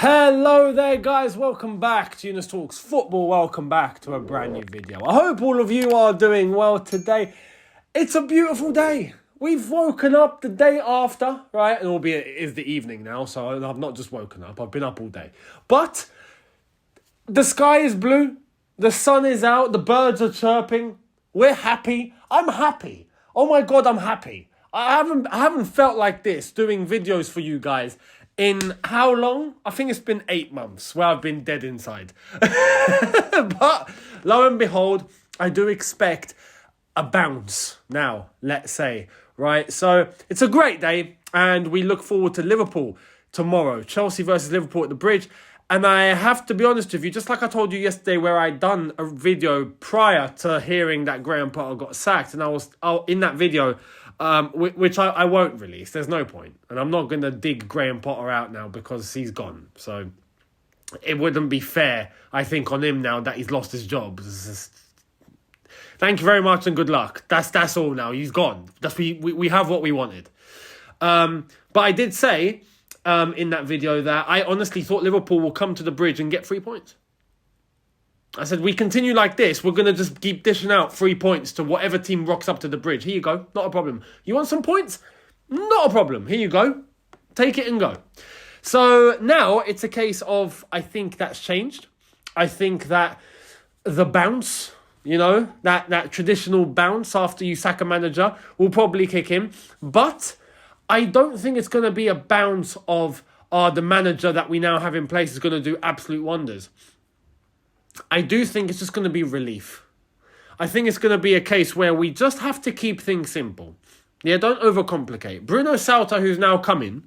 Hello there guys, welcome back to Younes Talks Football, welcome back to a brand new video. I hope all of you are doing well today. It's a beautiful day. We've woken up the day after, right? And albeit it is the evening now, so I've not just woken up, I've been up all day. But the sky is blue, the sun is out, the birds are chirping, we're happy. I'm happy. Oh my God, I'm happy. I haven't felt like this doing videos for you guys in how long? I think it's been 8 months where I've been dead inside. But lo and behold, I do expect a bounce now, let's say, right? So it's a great day and we look forward to Liverpool tomorrow. Chelsea versus Liverpool at the Bridge. And I have to be honest with you, just like I told you yesterday where I'd done a video prior to hearing that Graham Potter got sacked. And I was in that video, which I won't release. There's no point. And I'm not going to dig Graham Potter out now because he's gone. So it wouldn't be fair, I think, on him now that he's lost his job. Thank you very much and good luck. That's all now. He's gone. We have what we wanted. But I did say in that video that I honestly thought Liverpool will come to the Bridge and get 3 points. I said, we continue like this, we're going to just keep dishing out 3 points to whatever team rocks up to the Bridge. Here you go. Not a problem. You want some points? Not a problem. Here you go. Take it and go. So now it's a case of, I think that's changed. I think that the bounce, you know, that traditional bounce after you sack a manager will probably kick in. But I don't think it's going to be a bounce of the manager that we now have in place is going to do absolute wonders. I do think it's just going to be relief. I think it's going to be a case where we just have to keep things simple. Yeah, don't overcomplicate. Bruno Saltor, who's now coming,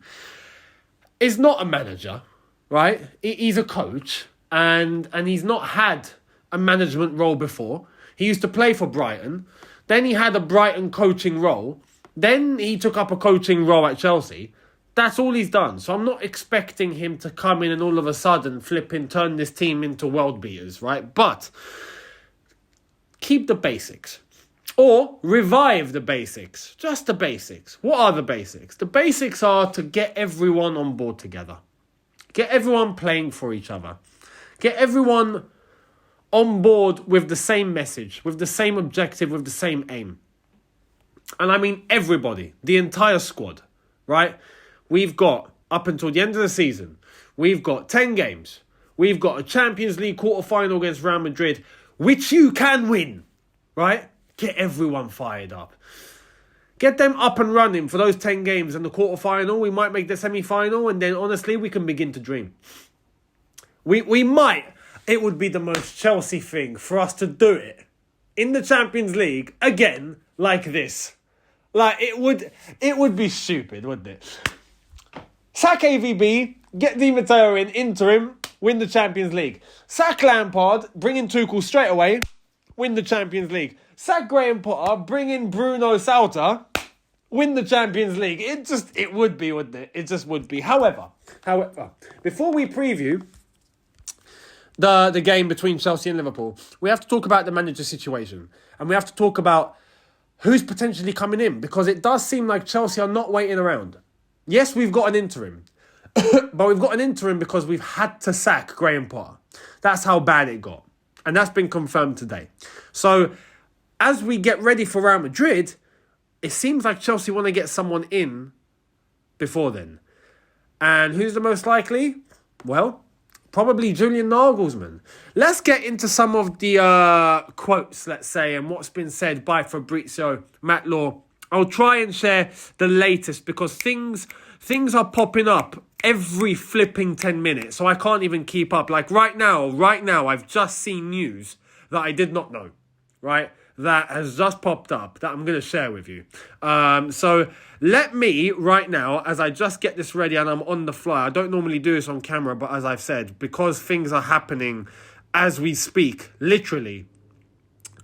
is not a manager, right? He's a coach, and he's not had a management role before. He used to play for Brighton. Then he had a Brighton coaching role. Then he took up a coaching role at Chelsea. That's all he's done. So I'm not expecting him to come in and all of a sudden turn this team into world beaters, right? But keep the basics. Or revive the basics. Just the basics. What are the basics? The basics are to get everyone on board together. Get everyone playing for each other. Get everyone on board with the same message, with the same objective, with the same aim. And I mean everybody, the entire squad, right? We've got, up until the end of the season, we've got 10 games. We've got a Champions League quarter-final against Real Madrid, which you can win, right? Get everyone fired up. Get them up and running for those 10 games and the quarter-final. We might make the semi-final, and then honestly, we can begin to dream. We might. It would be the most Chelsea thing for us to do it in the Champions League again like this. Like, it would be stupid, wouldn't it? Sack AVB, get Di Matteo in, interim, win the Champions League. Sack Lampard, bring in Tuchel straight away, win the Champions League. Sack Graham Potter, bring in Bruno Saltor, win the Champions League. It would be, wouldn't it? It just would be. However, before we preview the game between Chelsea and Liverpool, we have to talk about the manager situation. And we have to talk about who's potentially coming in, because it does seem like Chelsea are not waiting around. Yes, we've got an interim, but we've got an interim because we've had to sack Graham Potter. That's how bad it got. And that's been confirmed today. So as we get ready for Real Madrid, it seems like Chelsea want to get someone in before then. And who's the most likely? Well, probably Julian Nagelsmann. Let's get into some of the quotes, let's say, and what's been said by Fabrizio Matlaw. I'll try and share the latest because things are popping up every flipping 10 minutes. So I can't even keep up. Like right now, I've just seen news that I did not know, right? That has just popped up that I'm going to share with you. So let me right now, as I just get this ready and I'm on the fly. I don't normally do this on camera, but as I've said, because things are happening as we speak, literally,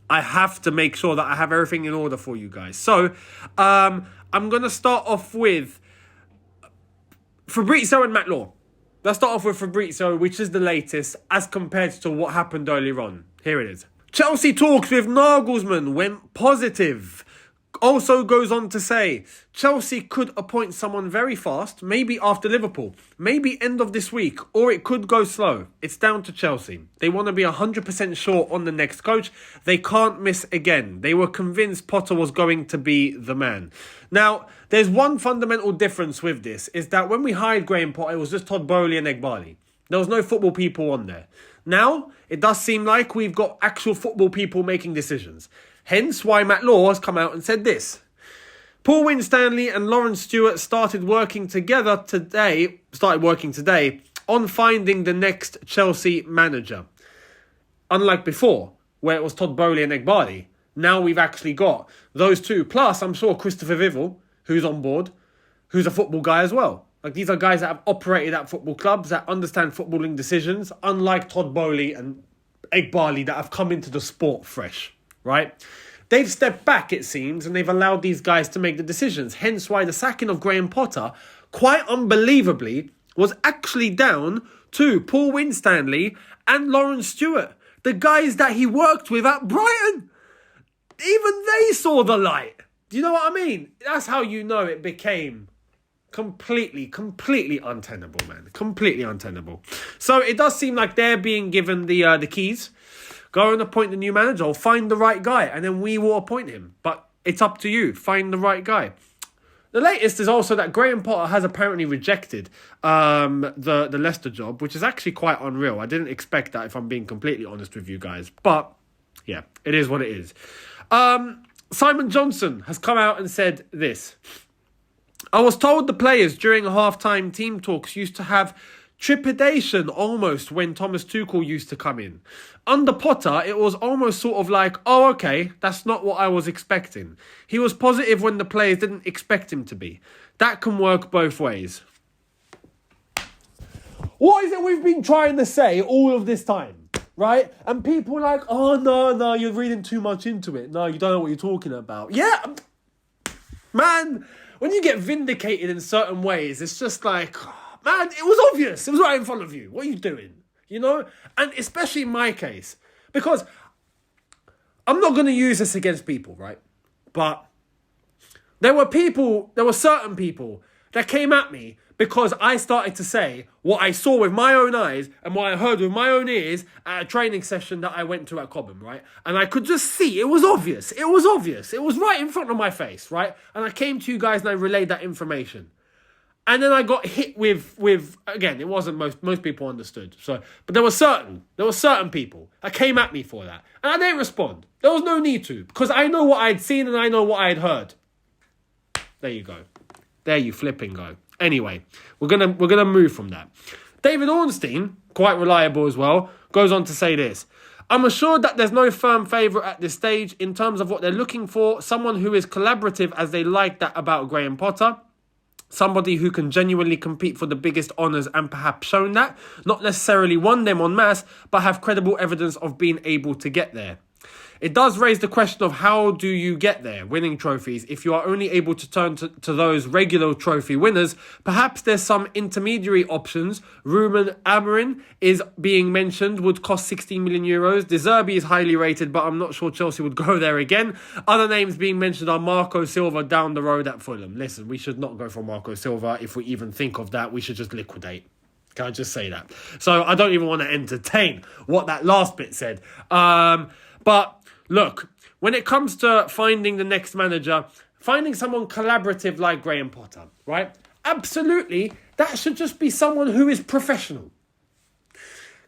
I have to make sure that I have everything in order for you guys. So I'm going to start off with Fabrizio and Matlaw. Let's start off with Fabrizio, which is the latest as compared to what happened earlier on. Here it is. Chelsea talks with Nagelsmann went positive. Also goes on to say, Chelsea could appoint someone very fast, maybe after Liverpool, maybe end of this week, or it could go slow. It's down to Chelsea. They want to be 100% sure on the next coach. They can't miss again. They were convinced Potter was going to be the man. Now, there's one fundamental difference with this, is that when we hired Graham Potter, it was just Todd Bowley and Eghbali. There was no football people on there. Now, it does seem like we've got actual football people making decisions. Hence why Matt Law has come out and said this. Paul Winstanley and Lawrence Stewart started working today on finding the next Chelsea manager. Unlike before, where it was Todd Bowley and Eghbali, now we've actually got those two. Plus, I'm sure Christopher Vivel, who's on board, who's a football guy as well. Like, these are guys that have operated at football clubs, that understand footballing decisions, unlike Todd Bowley and Eghbali that have come into the sport fresh. Right? They've stepped back, it seems, and they've allowed these guys to make the decisions. Hence why the sacking of Graham Potter, quite unbelievably, was actually down to Paul Winstanley and Lawrence Stewart, the guys that he worked with at Brighton. Even they saw the light. Do you know what I mean? That's how you know it became completely untenable, man. Completely untenable. So it does seem like they're being given the keys. Go and appoint the new manager, or find the right guy, and then we will appoint him. But it's up to you. Find the right guy. The latest is also that Graham Potter has apparently rejected the Leicester job, which is actually quite unreal. I didn't expect that, if I'm being completely honest with you guys. But, yeah, it is what it is. Simon Johnson has come out and said this. I was told the players during half-time team talks used to have trepidation almost when Thomas Tuchel used to come in. Under Potter, it was almost sort of like, oh, okay, that's not what I was expecting. He was positive when the players didn't expect him to be. That can work both ways. What is it we've been trying to say all of this time, right? And people are like, oh, no, you're reading too much into it. No, you don't know what you're talking about. Yeah, man, when you get vindicated in certain ways, it's just like, man, it was obvious. It was right in front of you. What are you doing? You know? And especially in my case, because I'm not going to use this against people, right? But there were certain people that came at me because I started to say what I saw with my own eyes and what I heard with my own ears at a training session that I went to at Cobham, right? And I could just see, it was obvious. It was obvious. It was right in front of my face, right? And I came to you guys and I relayed that information. And then I got hit with again, it wasn't most people understood. So, but there were certain people that came at me for that. And I didn't respond. There was no need to, because I know what I'd seen and I know what I'd heard. There you go. There you flipping go. Anyway, we're gonna move from that. David Ornstein, quite reliable as well, goes on to say this. I'm assured that there's no firm favourite at this stage in terms of what they're looking for. Someone who is collaborative, as they like that about Graham Potter. Somebody who can genuinely compete for the biggest honours and perhaps shown that. Not necessarily won them en masse, but have credible evidence of being able to get there. It does raise the question of how do you get there, winning trophies, if you are only able to turn to those regular trophy winners. Perhaps there's some intermediary options. Ruben Amorim is being mentioned, would cost 16 million euros. De Zerbi is highly rated, but I'm not sure Chelsea would go there again. Other names being mentioned are Marco Silva down the road at Fulham. Listen, we should not go for Marco Silva. If we even think of that, we should just liquidate. Can I just say that? So I don't even want to entertain what that last bit said. But look, when it comes to finding the next manager, finding someone collaborative like Graham Potter, right? Absolutely, that should just be someone who is professional.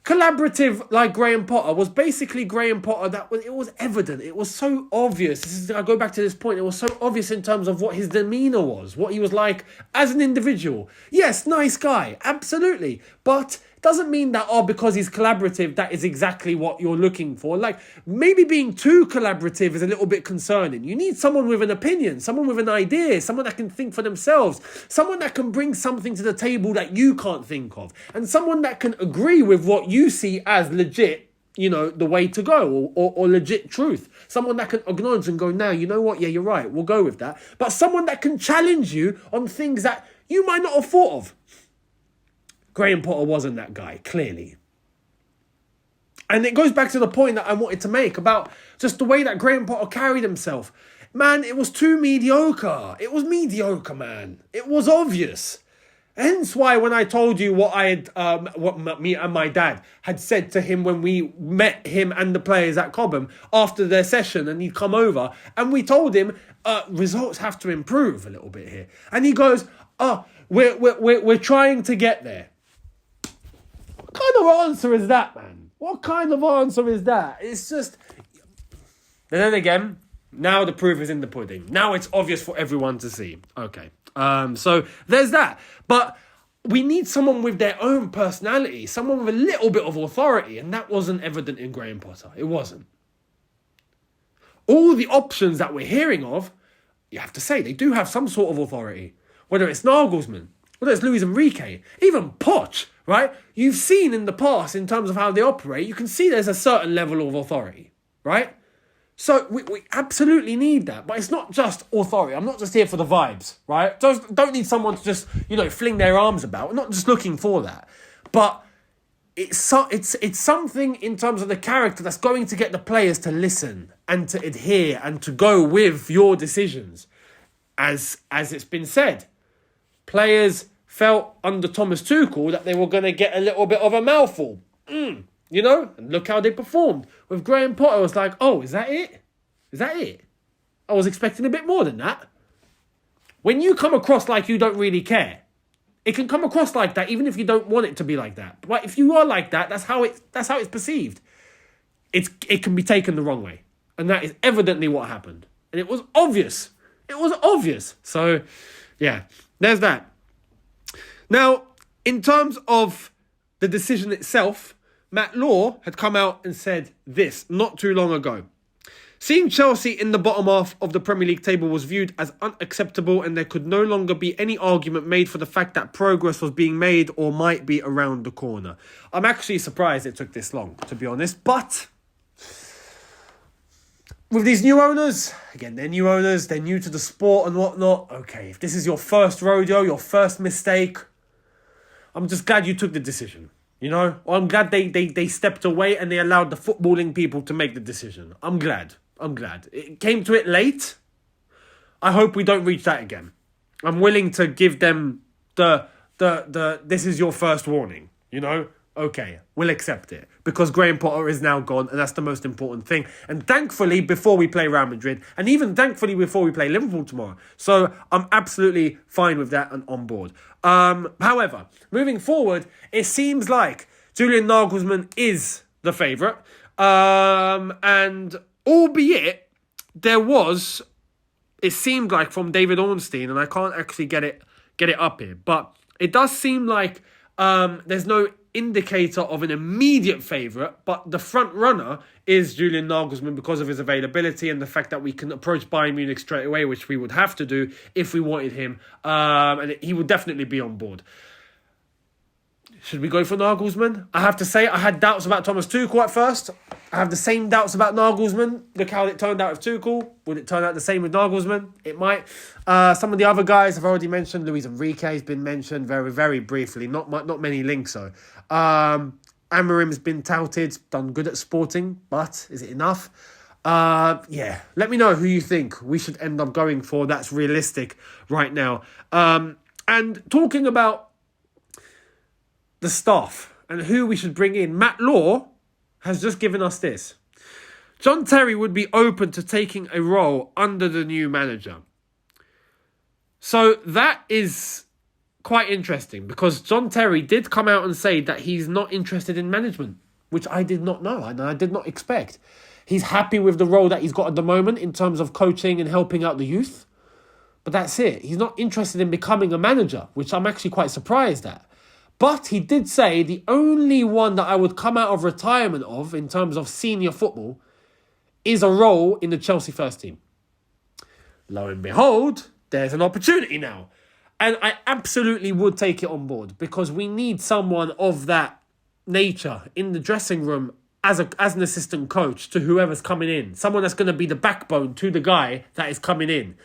Collaborative like Graham Potter was basically Graham Potter. It was evident. It was so obvious. I go back to this point. It was so obvious in terms of what his demeanour was, what he was like as an individual. Yes, nice guy, absolutely. But doesn't mean that, because he's collaborative, that is exactly what you're looking for. Like, maybe being too collaborative is a little bit concerning. You need someone with an opinion, someone with an idea, someone that can think for themselves, someone that can bring something to the table that you can't think of, and someone that can agree with what you see as legit, the way to go, or legit truth. Someone that can acknowledge and go, now, you know what? Yeah, you're right. We'll go with that. But someone that can challenge you on things that you might not have thought of. Graham Potter wasn't that guy, clearly. And it goes back to the point that I wanted to make about just the way that Graham Potter carried himself. Man, it was too mediocre. It was mediocre, man. It was obvious. Hence why when I told you what me and my dad had said to him when we met him and the players at Cobham after their session, and he'd come over and we told him results have to improve a little bit here, and he goes, we're trying to get there. What kind of answer is that, man? What kind of answer is that? It's just. And then again, now the proof is in the pudding. Now it's obvious for everyone to see. Okay. So there's that. But we need someone with their own personality, someone with a little bit of authority, and that wasn't evident in Graham Potter. It wasn't. All the options that we're hearing of, you have to say, they do have some sort of authority. Whether it's Nagelsmann, whether it's Luis Enrique, even Poch, right? You've seen in the past, in terms of how they operate, you can see there's a certain level of authority, right? So we absolutely need that. But it's not just authority. I'm not just here for the vibes, right? Don't need someone to just, fling their arms about. We're not just looking for that. But it's something in terms of the character that's going to get the players to listen and to adhere and to go with your decisions. As it's been said, players felt under Thomas Tuchel that they were going to get a little bit of a mouthful. And look how they performed. With Graham Potter, it was like, oh, is that it? Is that it? I was expecting a bit more than that. When you come across like you don't really care, it can come across like that even if you don't want it to be like that. But if you are like that, that's how it's perceived. It can be taken the wrong way. And that is evidently what happened. And it was obvious. It was obvious. So, yeah, there's that. Now, in terms of the decision itself, Matt Law had come out and said this not too long ago. Seeing Chelsea in the bottom half of the Premier League table was viewed as unacceptable, and there could no longer be any argument made for the fact that progress was being made or might be around the corner. I'm actually surprised it took this long, to be honest, but with these new owners, again, they're new owners, they're new to the sport and whatnot. Okay, if this is your first rodeo, your first mistake, I'm just glad you took the decision. I'm glad they stepped away and they allowed the footballing people to make the decision. I'm glad. It came to it late. I hope we don't reach that again. I'm willing to give them the this is your first warning, Okay, we'll accept it. Because Graham Potter is now gone, and that's the most important thing. And thankfully, before we play Real Madrid, and even thankfully before we play Liverpool tomorrow. So I'm absolutely fine with that and on board. However, moving forward, it seems like Julian Nagelsmann is the favourite. And albeit it seemed like from David Ornstein, and I can't actually get it up here, but it does seem like there's no indicator of an immediate favourite, but the front runner is Julian Nagelsmann because of his availability and the fact that we can approach Bayern Munich straight away, which we would have to do if we wanted him, and he would definitely be on board. Should we go for Nagelsmann? I have to say, I had doubts about Thomas Tuchel at first. I have the same doubts about Nagelsmann. Look how it turned out with Tuchel. Would it turn out the same with Nagelsmann? It might. Some of the other guys I've already mentioned. Luis Enrique has been mentioned very, very briefly. Not many links, though. Amarim's been touted, done good at Sporting, but is it enough? Yeah, let me know who you think we should end up going for. That's realistic right now. And talking about the staff and who we should bring in, Matt Law has just given us this. John Terry would be open to taking a role under the new manager. So that is quite interesting because John Terry did come out and say that he's not interested in management, which I did not know and I did not expect. He's happy with the role that he's got at the moment in terms of coaching and helping out the youth. But that's it. He's not interested in becoming a manager, which I'm actually quite surprised at. But he did say the only one that I would come out of retirement of in terms of senior football is a role in the Chelsea first team. Lo and behold, there's an opportunity now. And I absolutely would take it on board because we need someone of that nature in the dressing room as an assistant coach to whoever's coming in. Someone that's going to be the backbone to the guy that is coming in.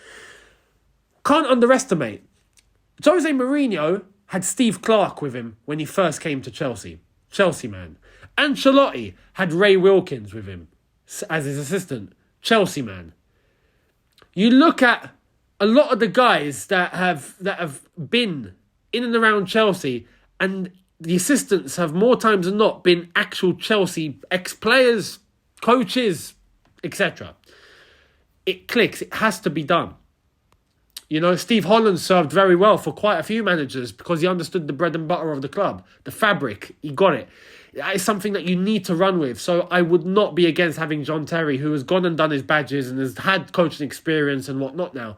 Can't underestimate. Jose Mourinho had Steve Clark with him when he first came to Chelsea. Chelsea man. Ancelotti had Ray Wilkins with him as his assistant. Chelsea man. You look at a lot of the guys that have been in and around Chelsea, and the assistants have more times than not been actual Chelsea ex-players, coaches, etc. It clicks. It has to be done. You know, Steve Holland served very well for quite a few managers because he understood the bread and butter of the club. The fabric, he got it. That is something that you need to run with. So I would not be against having John Terry, who has gone and done his badges and has had coaching experience and whatnot now,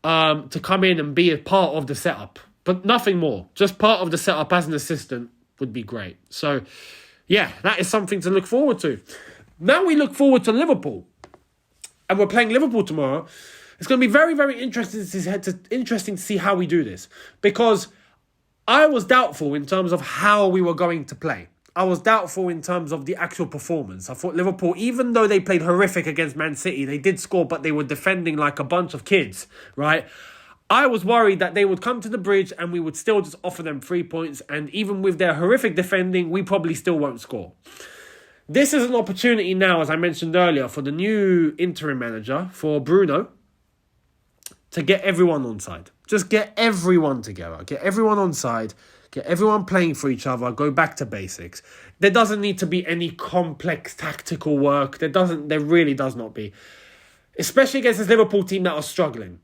to come in and be a part of the setup. But nothing more. Just part of the setup as an assistant would be great. So, yeah, that is something to look forward to. Now we look forward to Liverpool. And we're playing Liverpool tomorrow. It's going to be very, very interesting to see how we do this. Because I was doubtful in terms of how we were going to play. I was doubtful in terms of the actual performance. I thought Liverpool, even though they played horrific against Man City, they did score, but they were defending like a bunch of kids, right? I was worried that they would come to the bridge and we would still just offer them 3 points. And even with their horrific defending, we probably still won't score. This is an opportunity now, as I mentioned earlier, for the new interim manager, for Bruno, to get everyone on side. Just get everyone together. Get everyone on side. Get everyone playing for each other. Go back to basics. There doesn't need to be any complex tactical work. There really does not be. Especially against this Liverpool team that are struggling.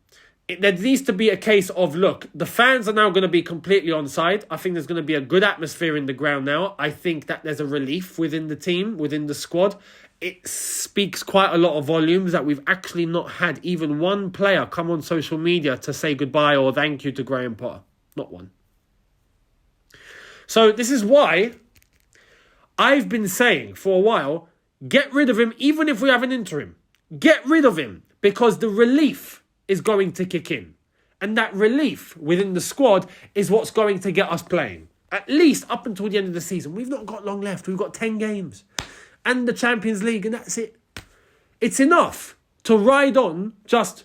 There needs to be a case of, look, the fans are now going to be completely on side. I think there's going to be a good atmosphere in the ground now. I think that there's a relief within the team, within the squad. It speaks quite a lot of volumes that we've actually not had even one player come on social media to say goodbye or thank you to Graham Potter. Not one. So this is why I've been saying for a while, get rid of him even if we have an interim. Get rid of him because the relief is going to kick in. And that relief within the squad is what's going to get us playing. At least up until the end of the season. We've not got long left. We've got 10 games. And the Champions League, and that's it. It's enough to ride on. Just,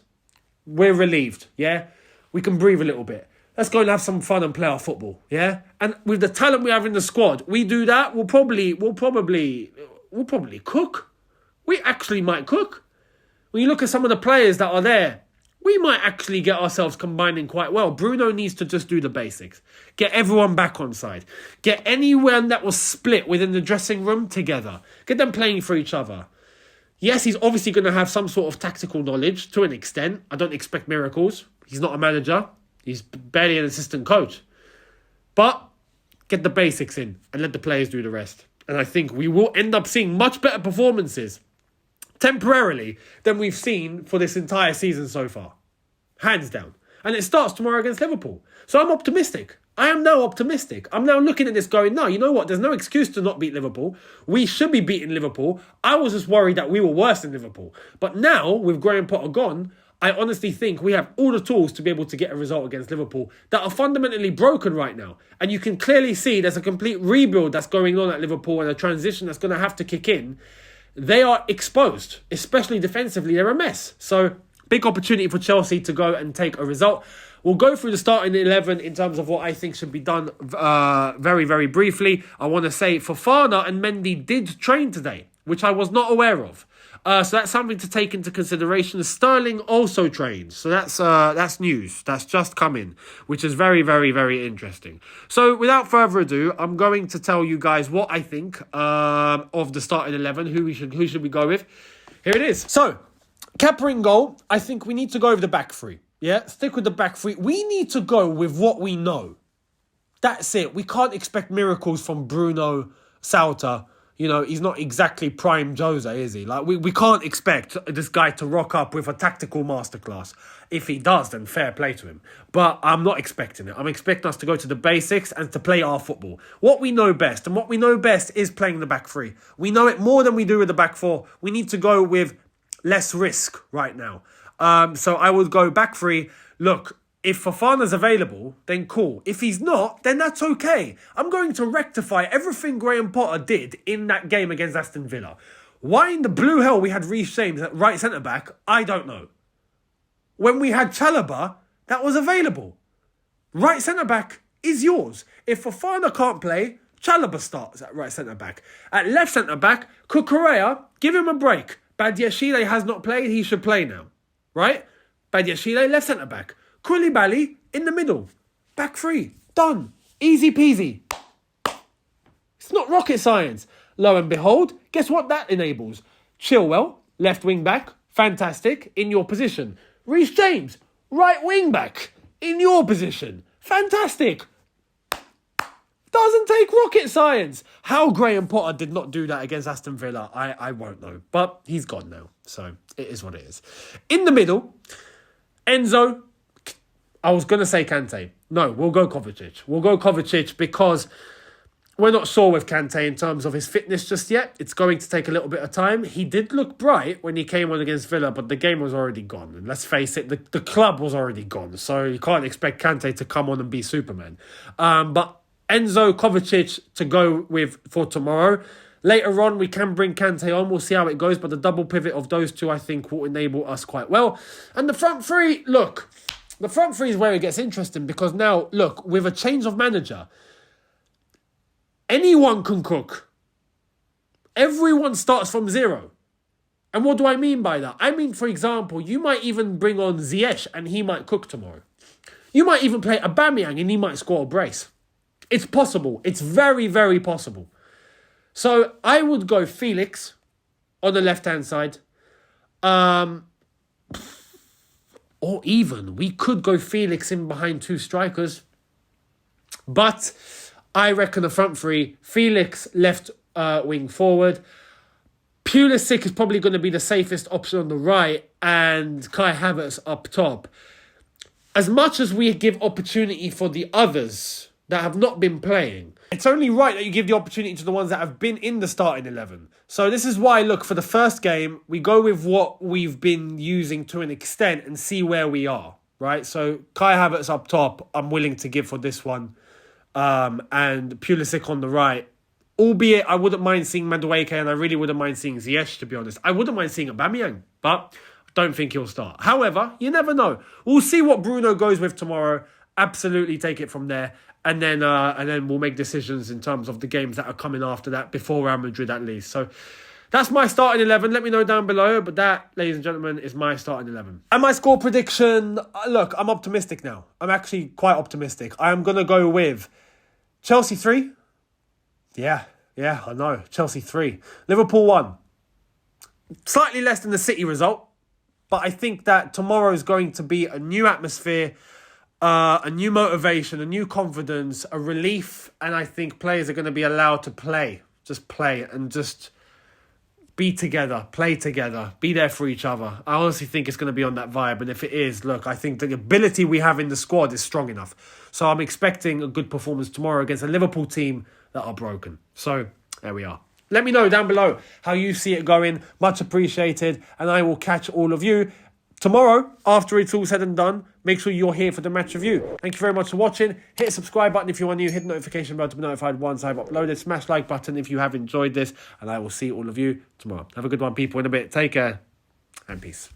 we're relieved, yeah? We can breathe a little bit. Let's go and have some fun and play our football, yeah? And with the talent we have in the squad, we do that, we'll probably cook. We actually might cook. When you look at some of the players that are there, we might actually get ourselves combining quite well. Bruno needs to just do the basics. Get everyone back on side. Get anyone that was split within the dressing room together. Get them playing for each other. Yes, he's obviously going to have some sort of tactical knowledge to an extent. I don't expect miracles. He's not a manager. He's barely an assistant coach. But get the basics in and let the players do the rest. And I think we will end up seeing much better performances temporarily than we've seen for this entire season so far. Hands down. And it starts tomorrow against Liverpool. So I'm optimistic. I am now optimistic. I'm now looking at this going, no, you know what? There's no excuse to not beat Liverpool. We should be beating Liverpool. I was just worried that we were worse than Liverpool. But now, with Graham Potter gone, I honestly think we have all the tools to be able to get a result against Liverpool that are fundamentally broken right now. And you can clearly see there's a complete rebuild that's going on at Liverpool and a transition that's going to have to kick in. They are exposed, especially defensively. They're a mess. So, big opportunity for Chelsea to go and take a result. We'll go through the starting 11 in terms of what I think should be done very, very briefly. I want to say Fofana and Mendy did train today, which I was not aware of. So that's something to take into consideration. Sterling also trains. So that's news. That's just come in, which is very, very, very interesting. So without further ado, I'm going to tell you guys what I think of the starting 11. Who should we go with? Here it is. So, Kepa in goal. I think we need to go with the back three. Yeah, stick with the back three. We need to go with what we know. That's it. We can't expect miracles from Bruno Saltor. You know, he's not exactly prime Jose, is he? Like, we can't expect this guy to rock up with a tactical masterclass. If he does, then fair play to him. But I'm not expecting it. I'm expecting us to go to the basics and to play our football. What we know best. And what we know best is playing the back three. We know it more than we do with the back four. We need to go with less risk right now. So I would go back three. Look, if Fofana's available, then cool. If he's not, then that's okay. I'm going to rectify everything Graham Potter did in that game against Aston Villa. Why in the blue hell we had Reece James at right centre-back, I don't know. When we had Chalobah, that was available. Right centre-back is yours. If Fofana can't play, Chalobah starts at right centre-back. At left centre-back, Cucurella, give him a break. Badiashile has not played, he should play now. Right? Badiashile, left centre-back. Koulibaly in the middle. Back three. Done. Easy peasy. It's not rocket science. Lo and behold, guess what that enables? Chilwell, left wing back, fantastic, in your position. Reece James, right wing back, in your position. Fantastic. Doesn't take rocket science. How Graham Potter did not do that against Aston Villa, I won't know. But he's gone now, so it is what it is. In the middle, Enzo, I was going to say Kante. No, we'll go Kovacic. We'll go Kovacic because we're not sure with Kante in terms of his fitness just yet. It's going to take a little bit of time. He did look bright when he came on against Villa, but the game was already gone. And let's face it, the club was already gone. So you can't expect Kante to come on and be Superman. But Enzo, Kovacic to go with for tomorrow. Later on, we can bring Kante on. We'll see how it goes. But the double pivot of those two, I think, will enable us quite well. And the front three, look, the front three is where it gets interesting because now, look, with a change of manager, anyone can cook. Everyone starts from zero. And what do I mean by that? I mean, for example, you might even bring on Ziyech and he might cook tomorrow. You might even play Aubameyang and he might score a brace. It's possible. It's very, very possible. So I would go Felix on the left-hand side. Or even, we could go Felix in behind two strikers. But I reckon the front three, Felix left wing forward. Pulisic is probably going to be the safest option on the right. And Kai Havertz up top. As much as we give opportunity for the others that have not been playing, it's only right that you give the opportunity to the ones that have been in the starting 11. So this is why, look, for the first game, we go with what we've been using to an extent and see where we are, right? So Kai Havertz up top, I'm willing to give for this one. And Pulisic on the right. Albeit, I wouldn't mind seeing Madueke and I really wouldn't mind seeing Ziyech, to be honest. I wouldn't mind seeing Aubameyang, but I don't think he'll start. However, you never know. We'll see what Bruno goes with tomorrow. Absolutely take it from there. And then we'll make decisions in terms of the games that are coming after that, before Real Madrid at least. So that's my starting 11. Let me know down below. But that, ladies and gentlemen, is my starting 11. And my score prediction, look, I'm optimistic now. I'm actually quite optimistic. I am going to go with Chelsea 3. Yeah, I know. Chelsea 3. Liverpool 1. Slightly less than the City result. But I think that tomorrow is going to be a new atmosphere, a new motivation, a new confidence, a relief. And I think players are going to be allowed to play. Just play and just be together, play together, be there for each other. I honestly think it's going to be on that vibe. And if it is, look, I think the ability we have in the squad is strong enough. So I'm expecting a good performance tomorrow against a Liverpool team that are broken. So there we are. Let me know down below how you see it going. Much appreciated. And I will catch all of you tomorrow after it's all said and done. Make sure you're here for the match review. Thank you very much for watching. Hit the subscribe button if you are new. Hit the notification bell to be notified once I've uploaded. Smash like button if you have enjoyed this. And I will see all of you tomorrow. Have a good one, people, in a bit. Take care and peace.